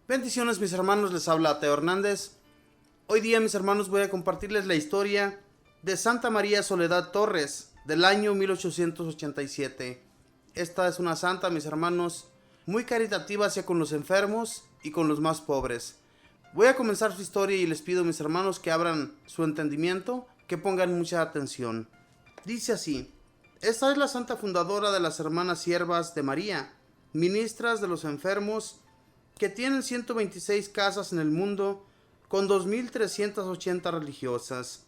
Bendiciones mis hermanos, les habla Teo Hernández. Hoy día mis hermanos voy a compartirles la historia de Santa María Soledad Torres del año 1887. Esta es una santa, mis hermanos, muy caritativa hacia con los enfermos y con los más pobres. Voy a comenzar su historia y les pido mis hermanos que abran su entendimiento, que pongan mucha atención. Dice así: esta es la santa fundadora de las hermanas siervas de María, ministras de los enfermos, que tienen 126 casas en el mundo con 2.380 religiosas.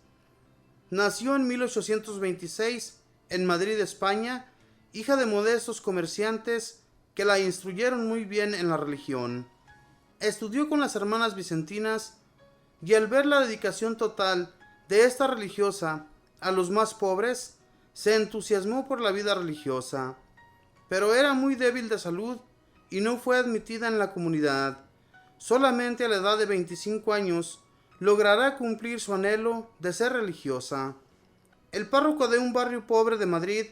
Nació en 1826 en Madrid, España, hija de modestos comerciantes que la instruyeron muy bien en la religión. Estudió con las hermanas vicentinas y al ver la dedicación total de esta religiosa a los más pobres, se entusiasmó por la vida religiosa, pero era muy débil de salud y no fue admitida en la comunidad. Solamente a la edad de 25 años logrará cumplir su anhelo de ser religiosa. El párroco de un barrio pobre de Madrid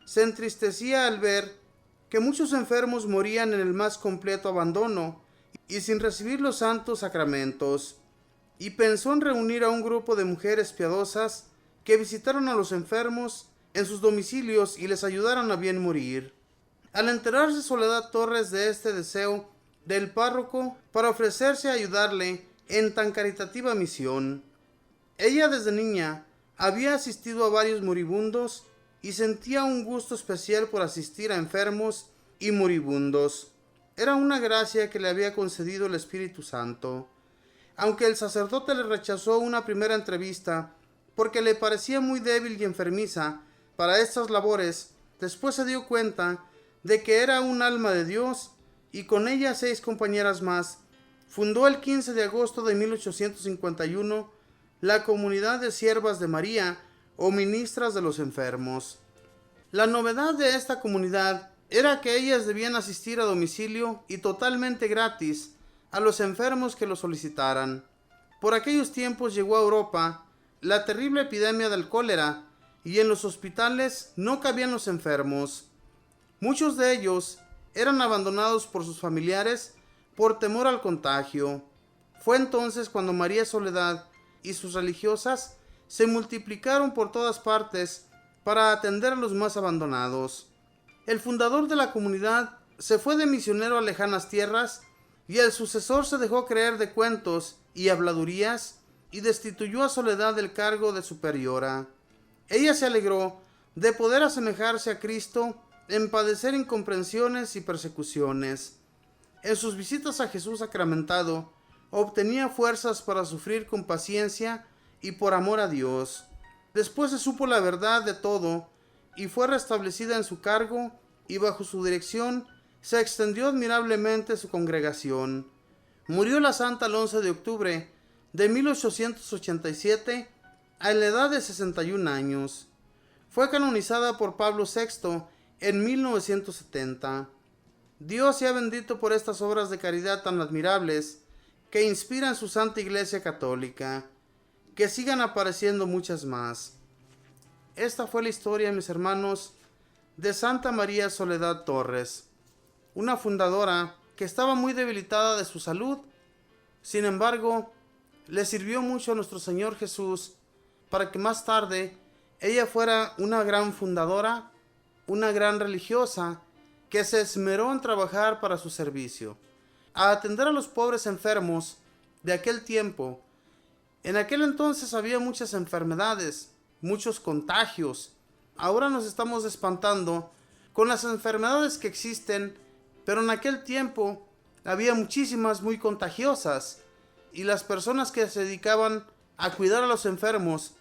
se entristecía al ver que muchos enfermos morían en el más completo abandono y sin recibir los santos sacramentos, y pensó en reunir a un grupo de mujeres piadosas que visitaron a los enfermos en sus domicilios y les ayudaran a bien morir. Al enterarse Soledad Torres de este deseo del párroco para ofrecerse a ayudarle en tan caritativa misión, ella desde niña había asistido a varios moribundos y sentía un gusto especial por asistir a enfermos y moribundos. Era una gracia que le había concedido el Espíritu Santo. Aunque el sacerdote le rechazó una primera entrevista porque le parecía muy débil y enfermiza para estas labores, después se dio cuenta de que era un alma de Dios, y con ella 6 compañeras más, fundó el 15 de agosto de 1851 la Comunidad de Siervas de María, o Ministras de los Enfermos. La novedad de esta comunidad era que ellas debían asistir a domicilio y totalmente gratis a los enfermos que lo solicitaran. Por aquellos tiempos llegó a Europa la terrible epidemia del cólera, y en los hospitales no cabían los enfermos. Muchos de ellos eran abandonados por sus familiares por temor al contagio. Fue entonces cuando María Soledad y sus religiosas se multiplicaron por todas partes para atender a los más abandonados. El fundador de la comunidad se fue de misionero a lejanas tierras, y el sucesor se dejó creer de cuentos y habladurías y destituyó a Soledad del cargo de superiora. Ella se alegró de poder asemejarse a Cristo en padecer incomprensiones y persecuciones. En sus visitas a Jesús sacramentado, obtenía fuerzas para sufrir con paciencia y por amor a Dios. Después se supo la verdad de todo y fue restablecida en su cargo, y bajo su dirección se extendió admirablemente su congregación. Murió la santa el 11 de octubre de 1887 a la edad de 61 años. Fue canonizada por Pablo VI en 1970. Dios sea bendito por estas obras de caridad tan admirables que inspiran su Santa Iglesia Católica. Que sigan apareciendo muchas más. Esta fue la historia, mis hermanos, de Santa María Soledad Torres, una fundadora que estaba muy debilitada de su salud. Sin embargo, le sirvió mucho a nuestro Señor Jesús para que más tarde ella fuera una gran fundadora, una gran religiosa que se esmeró en trabajar para su servicio, a atender a los pobres enfermos de aquel tiempo. En aquel entonces había muchas enfermedades, muchos contagios. Ahora nos estamos espantando con las enfermedades que existen, pero en aquel tiempo había muchísimas muy contagiosas, y las personas que se dedicaban a cuidar a los enfermos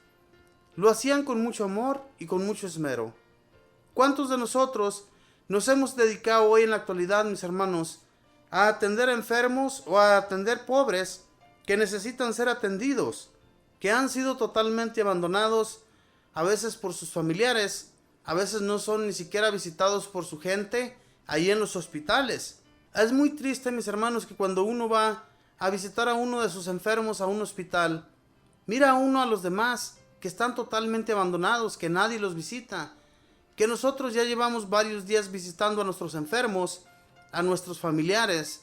lo hacían con mucho amor y con mucho esmero. ¿Cuántos de nosotros nos hemos dedicado hoy en la actualidad, mis hermanos, a atender enfermos o a atender pobres que necesitan ser atendidos, que han sido totalmente abandonados, a veces por sus familiares, a veces no son ni siquiera visitados por su gente ahí en los hospitales? Es muy triste, mis hermanos, que cuando uno va a visitar a uno de sus enfermos a un hospital, mira a uno a los demás que están totalmente abandonados, que nadie los visita, que nosotros ya llevamos varios días visitando a nuestros enfermos, a nuestros familiares,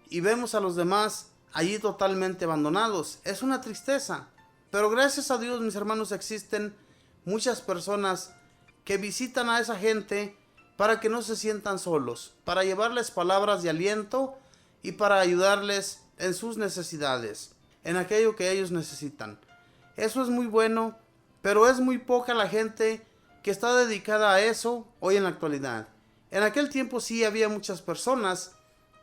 y vemos a los demás allí totalmente abandonados. Es una tristeza. Pero gracias a Dios, mis hermanos, existen muchas personas que visitan a esa gente para que no se sientan solos, para llevarles palabras de aliento y para ayudarles en sus necesidades, en aquello que ellos necesitan. Eso es muy bueno, pero es muy poca la gente que está dedicada a eso hoy en la actualidad. En aquel tiempo sí había muchas personas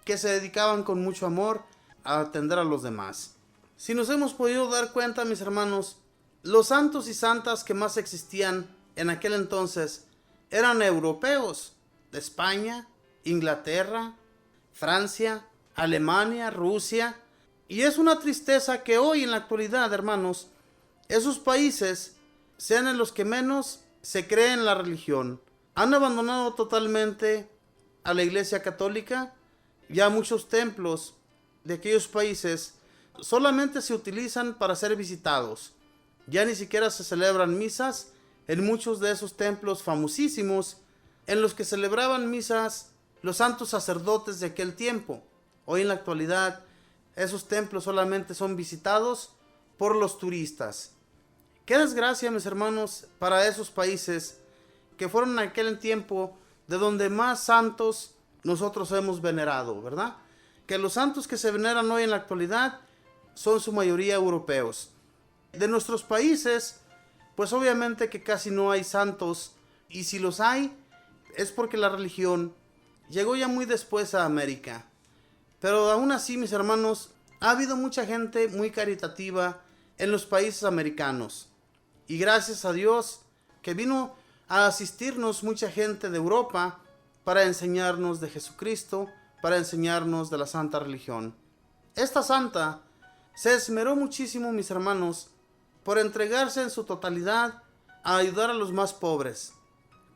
que se dedicaban con mucho amor a atender a los demás. Si nos hemos podido dar cuenta, mis hermanos, los santos y santas que más existían en aquel entonces eran europeos, de España, Inglaterra, Francia, Alemania, Rusia. Y es una tristeza que hoy en la actualidad, hermanos, esos países sean en los que menos se cree en la religión. Han abandonado totalmente a la Iglesia Católica. Ya muchos templos de aquellos países solamente se utilizan para ser visitados. Ya ni siquiera se celebran misas en muchos de esos templos famosísimos en los que celebraban misas los santos sacerdotes de aquel tiempo. Hoy en la actualidad esos templos solamente son visitados por los turistas. Qué desgracia, mis hermanos, para esos países que fueron en aquel tiempo de donde más santos nosotros hemos venerado, ¿verdad? Que los santos que se veneran hoy en la actualidad son su mayoría europeos. De nuestros países, pues obviamente que casi no hay santos, y si los hay, es porque la religión llegó ya muy después a América. Pero aún así, mis hermanos, ha habido mucha gente muy caritativa en los países americanos. Y gracias a Dios que vino a asistirnos mucha gente de Europa para enseñarnos de Jesucristo, para enseñarnos de la santa religión. Esta santa se esmeró muchísimo, mis hermanos, por entregarse en su totalidad a ayudar a los más pobres.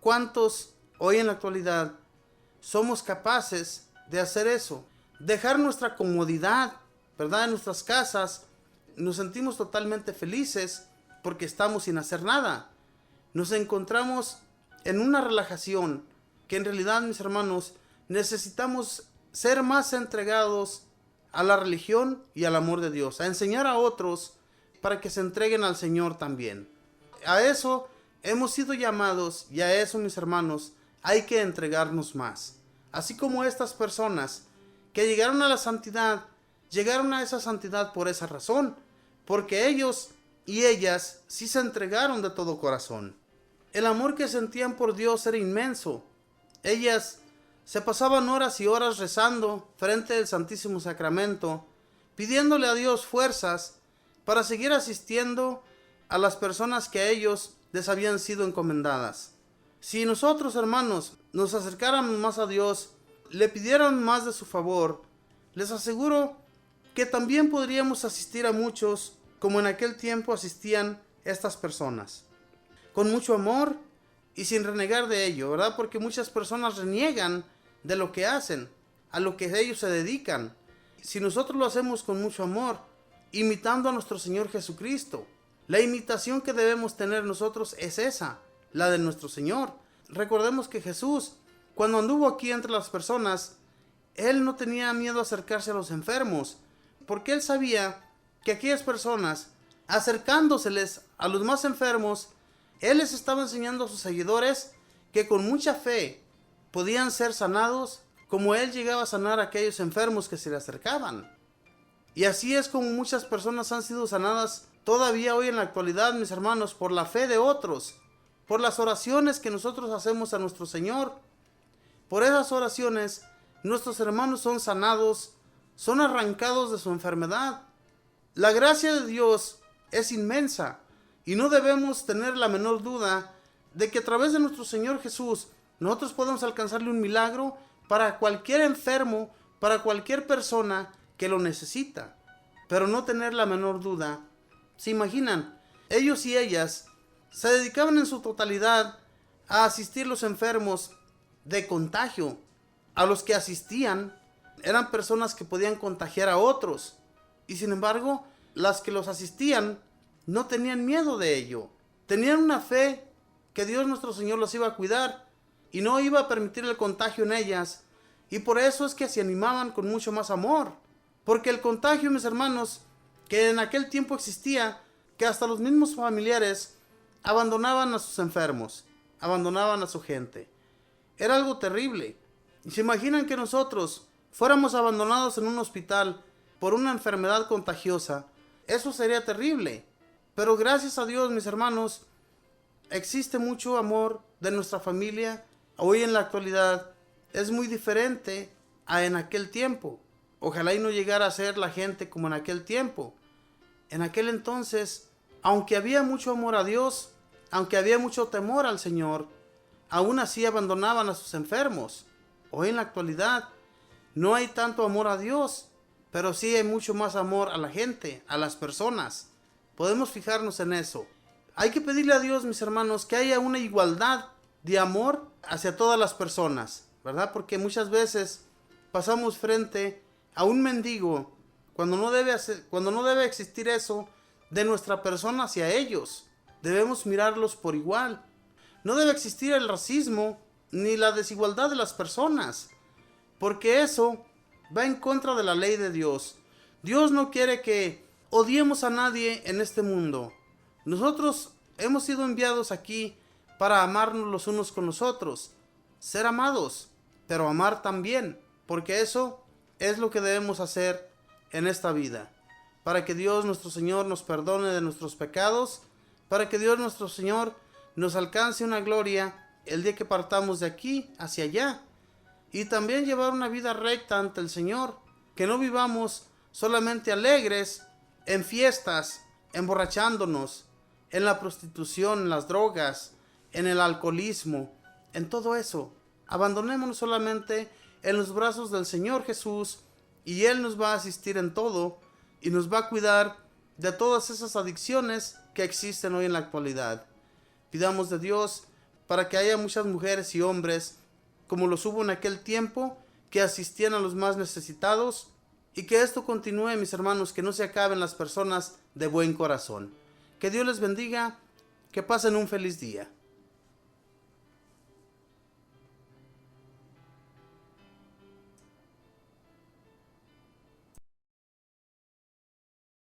¿Cuántos hoy en la actualidad somos capaces de hacer eso? Dejar nuestra comodidad, ¿verdad? En nuestras casas, nos sentimos totalmente felices porque estamos sin hacer nada. Nos encontramos en una relajación que en realidad, mis hermanos, necesitamos ser más entregados a la religión y al amor de Dios, a enseñar a otros para que se entreguen al Señor también. A eso hemos sido llamados y a eso, mis hermanos, hay que entregarnos más. Así como estas personas que llegaron a la santidad, llegaron a esa santidad por esa razón, porque ellos y ellas sí se entregaron de todo corazón. El amor que sentían por Dios era inmenso. Ellas se pasaban horas y horas rezando frente al Santísimo Sacramento, pidiéndole a Dios fuerzas para seguir asistiendo a las personas que a ellos les habían sido encomendadas. Si nosotros, hermanos, nos acercáramos más a Dios, le pidieran más de su favor, les aseguro que también podríamos asistir a muchos como en aquel tiempo asistían estas personas, con mucho amor y sin renegar de ello, ¿verdad? Porque muchas personas reniegan de lo que hacen, a lo que ellos se dedican. Si nosotros lo hacemos con mucho amor, imitando a nuestro Señor Jesucristo, la imitación que debemos tener nosotros es esa, la de nuestro Señor. Recordemos que Jesús, cuando anduvo aquí entre las personas, Él no tenía miedo a acercarse a los enfermos, porque Él sabía que aquellas personas, acercándoseles a los más enfermos, Él les estaba enseñando a sus seguidores que con mucha fe podían ser sanados, como Él llegaba a sanar a aquellos enfermos que se le acercaban. Y así es como muchas personas han sido sanadas todavía hoy en la actualidad, mis hermanos, por la fe de otros, por las oraciones que nosotros hacemos a nuestro Señor. Por esas oraciones, nuestros hermanos son sanados, son arrancados de su enfermedad. La gracia de Dios es inmensa y no debemos tener la menor duda de que a través de nuestro Señor Jesús nosotros podemos alcanzarle un milagro para cualquier enfermo, para cualquier persona que lo necesita. Pero no tener la menor duda. ¿Se imaginan? Ellos y ellas se dedicaban en su totalidad a asistir a los enfermos de contagio. A los que asistían eran personas que podían contagiar a otros. Y sin embargo, las que los asistían no tenían miedo de ello. Tenían una fe que Dios nuestro Señor los iba a cuidar y no iba a permitir el contagio en ellas. Y por eso es que se animaban con mucho más amor. Porque el contagio, mis hermanos, que en aquel tiempo existía, que hasta los mismos familiares abandonaban a sus enfermos, abandonaban a su gente. Era algo terrible. ¿Y se imaginan que nosotros fuéramos abandonados en un hospital por una enfermedad contagiosa? Eso sería terrible. Pero gracias a Dios, mis hermanos, existe mucho amor de nuestra familia. Hoy en la actualidad es muy diferente a en aquel tiempo. Ojalá y no llegara a ser la gente como en aquel tiempo. En aquel entonces, aunque había mucho amor a Dios, aunque había mucho temor al Señor, aún así abandonaban a sus enfermos. Hoy en la actualidad no hay tanto amor a Dios, pero sí hay mucho más amor a la gente, a las personas. Podemos fijarnos en eso. Hay que pedirle a Dios, mis hermanos, que haya una igualdad de amor hacia todas las personas, ¿verdad? Porque muchas veces pasamos frente a un mendigo cuando no debe existir eso de nuestra persona hacia ellos. Debemos mirarlos por igual. No debe existir el racismo ni la desigualdad de las personas, porque eso va en contra de la ley de Dios. Dios no quiere que odiemos a nadie en este mundo. Nosotros hemos sido enviados aquí para amarnos los unos con los otros, ser amados, pero amar también, porque eso es lo que debemos hacer en esta vida, para que Dios nuestro Señor nos perdone de nuestros pecados, para que Dios nuestro Señor nos alcance una gloria el día que partamos de aquí hacia allá, y también llevar una vida recta ante el Señor, que no vivamos solamente alegres en fiestas, emborrachándonos, en la prostitución, en las drogas, en el alcoholismo, en todo eso. Abandonémonos solamente en los brazos del Señor Jesús, y Él nos va a asistir en todo y nos va a cuidar de todas esas adicciones que existen hoy en la actualidad. Pidamos de Dios para que haya muchas mujeres y hombres como los hubo en aquel tiempo, que asistían a los más necesitados, y que esto continúe, mis hermanos, que no se acaben las personas de buen corazón. Que Dios les bendiga, que pasen un feliz día.